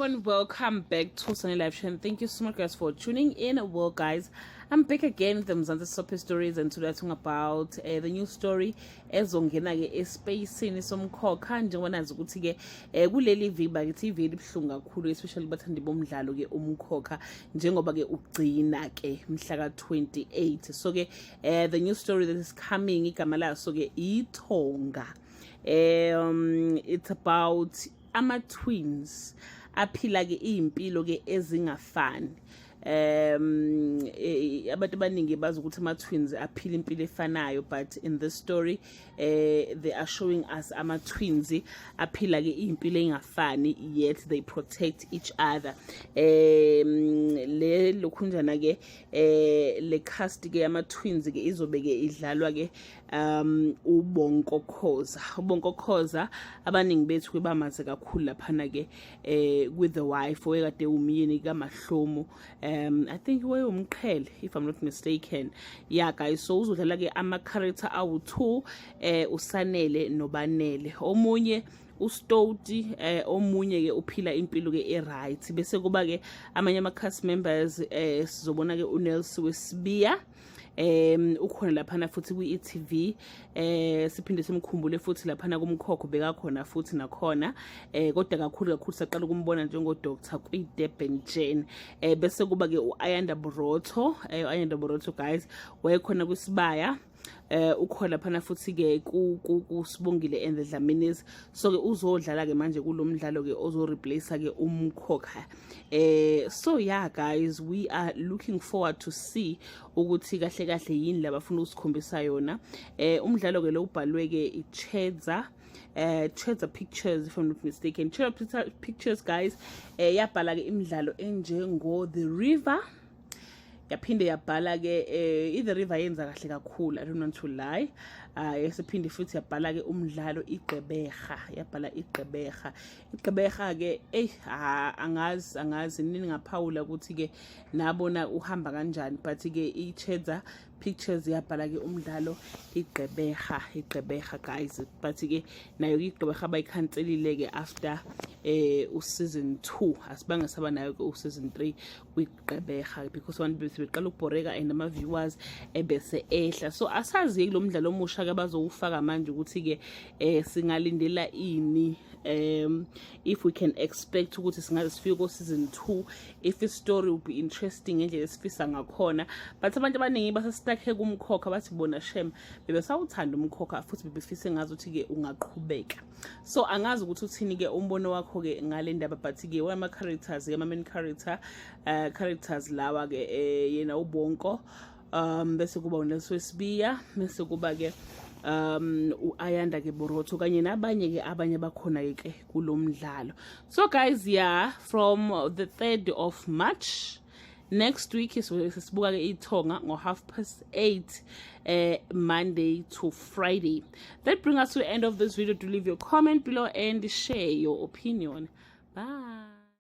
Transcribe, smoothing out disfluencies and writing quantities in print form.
everyone, welcome back to Sunny Live Show, and thank you so much guys for tuning in. Well guys, I'm back again with the Mzansi Soapie stories, and today I'm talking about the new story ezongena ke espacini somkhokha njengoba nazi ukuthi ke kuleli viki bakithi iveli ibhlungu kakhulu, especially bathandi bomdlalo ke umkhokha njengoba ke ugcina ke mhla ka 28. So ke the new story that is coming igama laso ke iThonga. It's about ama-twins aphila ke impilo ke ezingafani. Abantu abaningi bazi ukuthi ama-twins aphila impilo efanayo, but in this story they are showing us ama-twins aphila ke impilo engafani, yet they protect each other. Le lokhunjana ke le cast ke ama-twins ke izobe ke idlalwa ke uBonkokhoza abaningi bethu ke bamaze kakhulu laphana ke with the wife oyekade umyeni kaMahlomo. I think umqhele, if I'm not mistaken. Yeah guys, so uzodlala ke ama-character awu-2, uSanele noBanele. Omunye uStoti, omunye ke uphila impilo ke e-right. Bese kuba ke amanye ama-cast members sizobona ke uNelsi Wesibiya. Ukhona laphana futhi kwi-e.tv, siphinde simkhumbule futhi laphana kumkhokho bekakhona futhi nakhona, kodwa kakhulu saqala ukumbona njengodoctor kwi-Durban Gen. Bese kuba ke u-Ayanda Borotho guys wayekhona kwiSibaya. Ukhona laphana futhi ke kuSibongile and the Dlaminis. So ke uzodlala ke manje kulomdlalo ke ozoreplace ke umkhokha. So yeah guys, we are looking forward to see ukuthi kahle yini labafuna usikhombisa yona. Umdlalo ke lo ubhalwe ke iChedza Pictures, if I'm not mistaken. Chedza Pictures guys yabhala ke imidlalo enjengo The River, yaphinde yabhala ke The River yenza kahle kakhulu, I don't want to lie. Yasephinde futhi yabhala ke umdlalo iGqeberha, yabhala iGqeberha ke angazi nini ngaphawula ukuthi ke nabona uhamba kanjani, but ke iChedza Pictures yabhala ke umdlalo iGqeberha guys, but ke nayo iGqeberha bayikhanselile ke after season 2. Asibange saba nayo ke season 3 kwiGqeberha because abantu beqala ukubhoreka and ama viewers ebese ehla. So asazi ke lo mdlalo omusha ke bazowufaka manje ukuthi ke singalindela ini, if we can expect ukuthi singaze sifike ku season 2, if the story will be interesting ngendlela esifisa ngakhona. But abantu abaningi basestakhe kumkhokha bathi bona shem bebesawuthanda umkhokha futhi bebefise ngazi ukuthi ke ungaqhubeka. So angazi ukuthi uthini ke umbono wakho ke ngale ndaba, but ke wama characters ke ama main characters lawa ke yena uBonko, bese kuba uNelsi Wesibiya, bese kuba ke uAyanda ke Borotho kanye nabanye ke abanye bakhona ke kulomdlalo. So guys, yeah, from the 3rd of March next week sisibuka ke iThonga ngo 8:30 Monday to Friday. That brings us to the end of this video. Do leave your comment below and share your opinion. Bye.